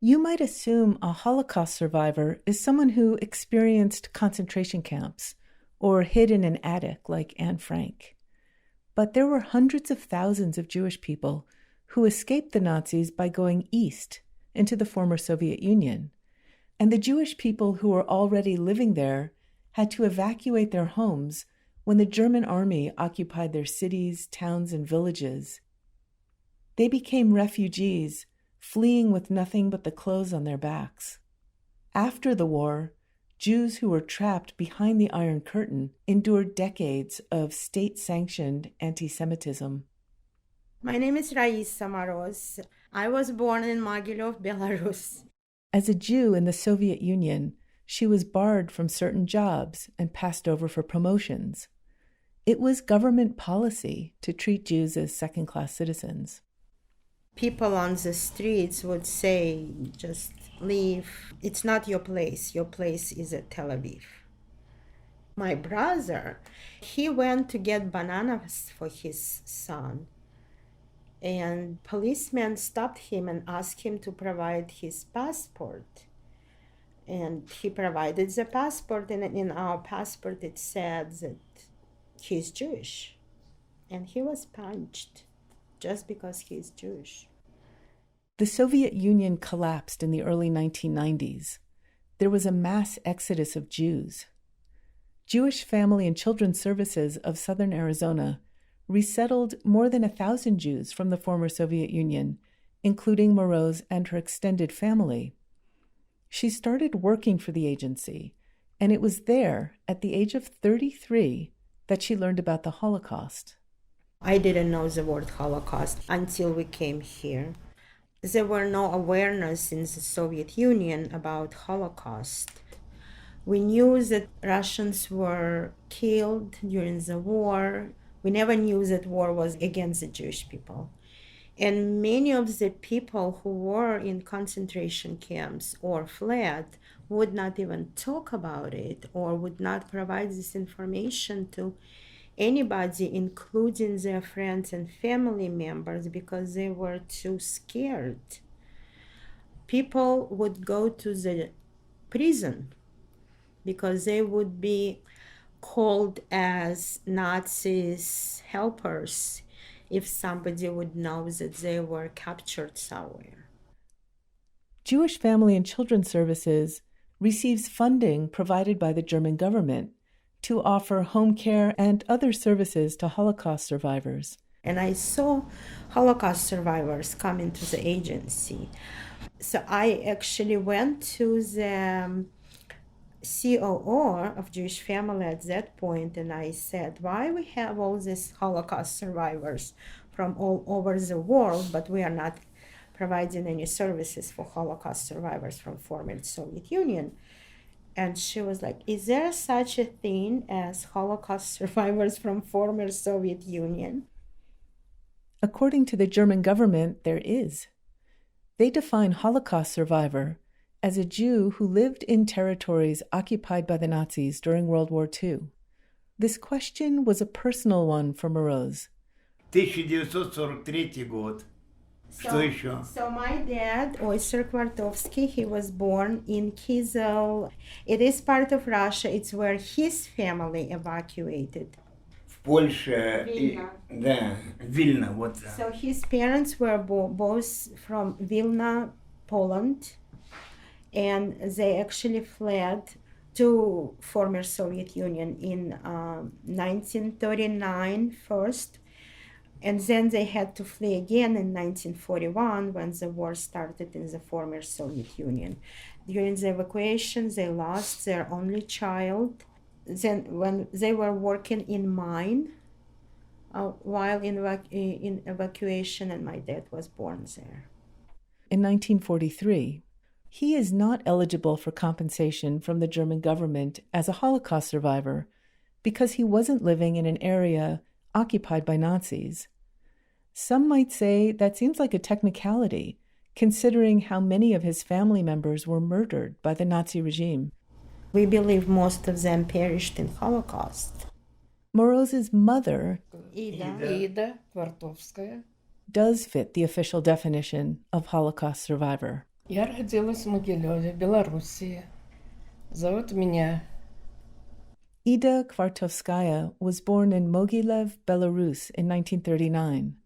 You might assume a Holocaust survivor is someone who experienced concentration camps or hid in an attic like Anne Frank. But there were hundreds of thousands of Jewish people who escaped the Nazis by going east into the former Soviet Union. And the Jewish people who were already living there had to evacuate their homes when the German army occupied their cities, towns, and villages. They became refugees, fleeing with nothing but the clothes on their backs. After the war, Jews who were trapped behind the Iron Curtain endured decades of state-sanctioned anti-Semitism. My name is Raisa Moroz. I was born in Mogilev, Belarus. As a Jew in the Soviet Union, she was barred from certain jobs and passed over for promotions. It was government policy to treat Jews as second-class citizens. People on the streets would say, just leave. It's not your place. Your place is at Tel Aviv. My brother, he went to get bananas for his son. And policemen stopped him and asked him to provide his passport. And he provided the passport, and in our passport it said that he's Jewish. And he was punched just because he's Jewish. The Soviet Union collapsed in the early 1990s. There was a mass exodus of Jews. Jewish Family and Children's Services of Southern Arizona resettled more than 1,000 Jews from the former Soviet Union, including Moroz and her extended family. She started working for the agency, and it was there, at the age of 33, that she learned about the Holocaust. I didn't know the word Holocaust until we came here. There were no awareness in the Soviet Union about Holocaust. We knew that Russians were killed during the war. We never knew that war was against the Jewish people. And many of the people who were in concentration camps or fled would not even talk about it or would not provide this information to anybody, including their friends and family members, because they were too scared. People would go to the prison because they would be called as Nazis helpers if somebody would know that they were captured somewhere. Jewish Family and Children's Services receives funding provided by the German government to offer home care and other services to Holocaust survivors. And I saw Holocaust survivors come into the agency. So I actually went to the COO of Jewish Family at that point, and I said, why we have all these Holocaust survivors from all over the world, but we are not providing any services for Holocaust survivors from former Soviet Union? And she was like, is there such a thing as Holocaust survivors from former Soviet Union? According to the German government, there is. They define Holocaust survivor as a Jew who lived in territories occupied by the Nazis during World War II. This question was a personal one for Moroz. 1943 год. Что еще? So my dad, Oyster Kvartovsky, he was born in Kizel. It is part of Russia. It's where his family evacuated. В Польше. Vilna. Да, Вильна, вот. So his parents were both from Vilna, Poland, and they actually fled to former Soviet Union in 1939 first. And then they had to flee again in 1941 when the war started in the former Soviet Union. During the evacuation, they lost their only child. Then when they were working in mine while in evacuation, and my dad was born there. In 1943, he is not eligible for compensation from the German government as a Holocaust survivor because he wasn't living in an area occupied by Nazis. Some might say that seems like a technicality, considering how many of his family members were murdered by the Nazi regime. We believe most of them perished in Holocaust. Moroz's mother, Ida Kvartovskaya, does fit the official definition of Holocaust survivor. Я родилась в Могилеве, Белоруссии. Зовут меня. Ida Kvartovskaya was born in Mogilev, Belarus in 1939.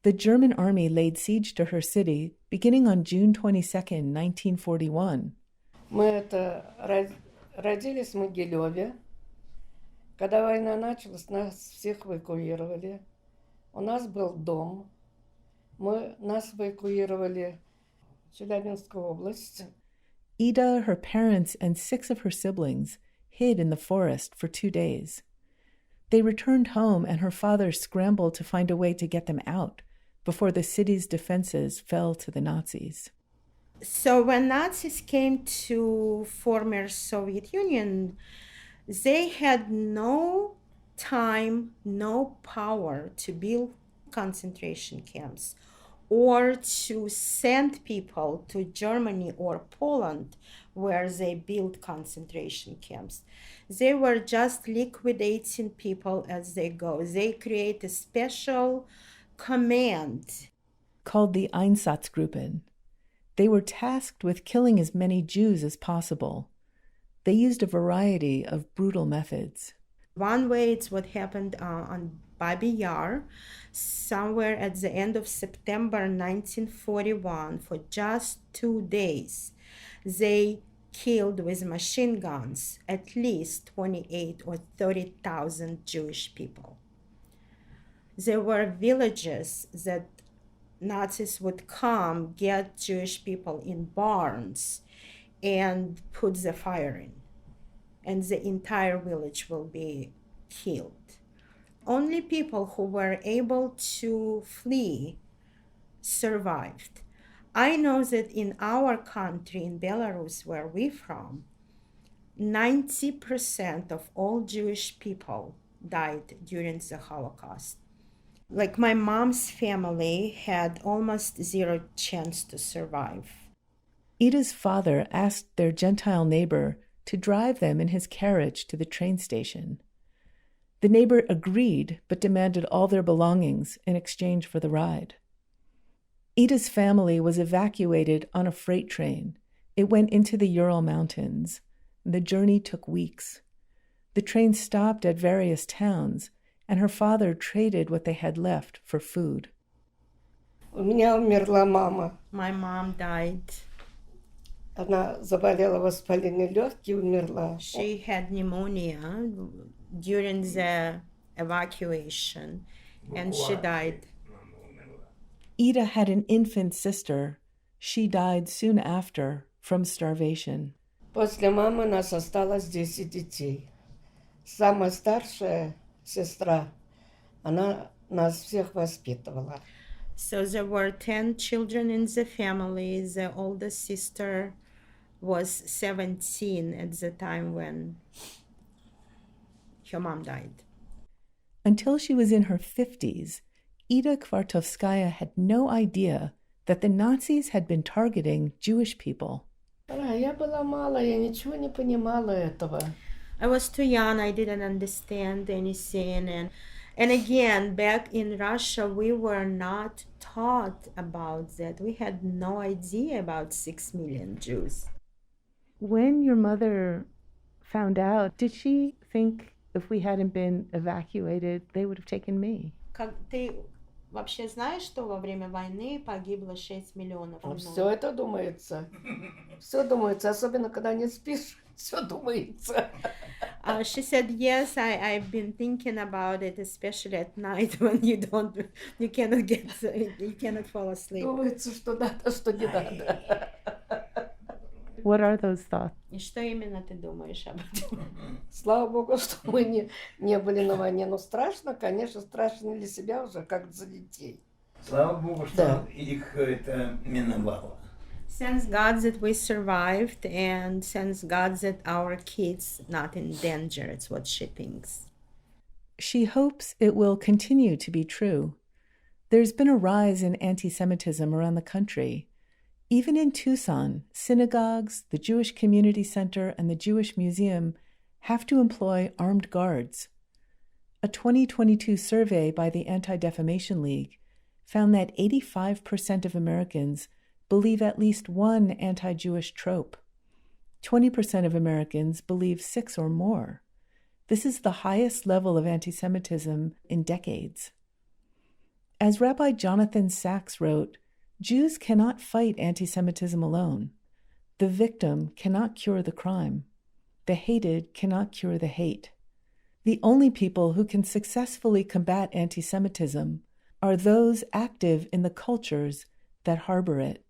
The German army laid siege to her city beginning on June 22, 1941. Мы родились в Могилеве. Когда война началась, нас всех эвакуировали. У нас был дом. Нас эвакуировали в Челябинскую область. Ida, her parents, and 6 of her siblings hid in the forest for 2 days. They returned home, and her father scrambled to find a way to get them out before the city's defenses fell to the Nazis. So when Nazis came to former Soviet Union, they had no time, no power to build concentration camps or to send people to Germany or Poland where they built concentration camps. They were just liquidating people as they go. They create a special command called the Einsatzgruppen. They were tasked with killing as many Jews as possible. They used a variety of brutal methods. One way, it's what happened on Babi Yar, somewhere at the end of September 1941, for just 2 days. They killed with machine guns at least 28 or 30,000 Jewish people. There were villages that Nazis would come, get Jewish people in barns, and put the fire in. And the entire village will be killed. Only people who were able to flee survived. I know that in our country, in Belarus, where we're from, 90% of all Jewish people died during the Holocaust. Like my mom's family had almost zero chance to survive. Ida's father asked their Gentile neighbor to drive them in his carriage to the train station. The neighbor agreed, but demanded all their belongings in exchange for the ride. Ida's family was evacuated on a freight train. It went into the Ural Mountains. The journey took weeks. The train stopped at various towns, and her father traded what they had left for food. У меня умерла мама. My mom died. Она заболела воспалением легких, умерла. She had pneumonia during the evacuation, and she died. Ida had an infant sister. She died soon after from starvation. После мамы нас осталось 10 детей. Самая старшая сестра, она нас всех воспитывала. So there were 10 children in the family. The oldest sister was 17 at the time when her mom died. Until she was in her 50s, Ida Kvartovskaya had no idea that the Nazis had been targeting Jewish people. Я была малая, я ничего не понимала этого. I was too young. I didn't understand anything. And again, back in Russia, we were not taught about that. We had no idea about 6 million Jews. When your mother found out, did she think if we hadn't been evacuated, they would have taken me? Ты вообще знаешь, что во время войны погибло 6 миллионов? Все это думается. Все думается, особенно когда не спишь, все думается. She said, yes, I've been thinking about it, especially at night when you cannot fall asleep. Думается, что надо, что не надо. What are those thoughts? И что именно ты думаешь об этом? Слава Богу, что мы не были на войне. Но страшно, конечно, страшно не для себя уже, как за детей. Слава Богу, что их это миновало. Thanks God that we survived, and thanks God that our kids not in danger. It's what she thinks. She hopes it will continue to be true. There's been a rise in anti-Semitism around the country. Even in Tucson, synagogues, the Jewish Community Center, and the Jewish Museum have to employ armed guards. A 2022 survey by the Anti-Defamation League found that 85% of Americans believe at least one anti-Jewish trope. 20% of Americans believe 6 or more. This is the highest level of anti-Semitism in decades. As Rabbi Jonathan Sachs wrote, Jews cannot fight anti-Semitism alone. The victim cannot cure the crime. The hated cannot cure the hate. The only people who can successfully combat anti-Semitism are those active in the cultures that harbor it.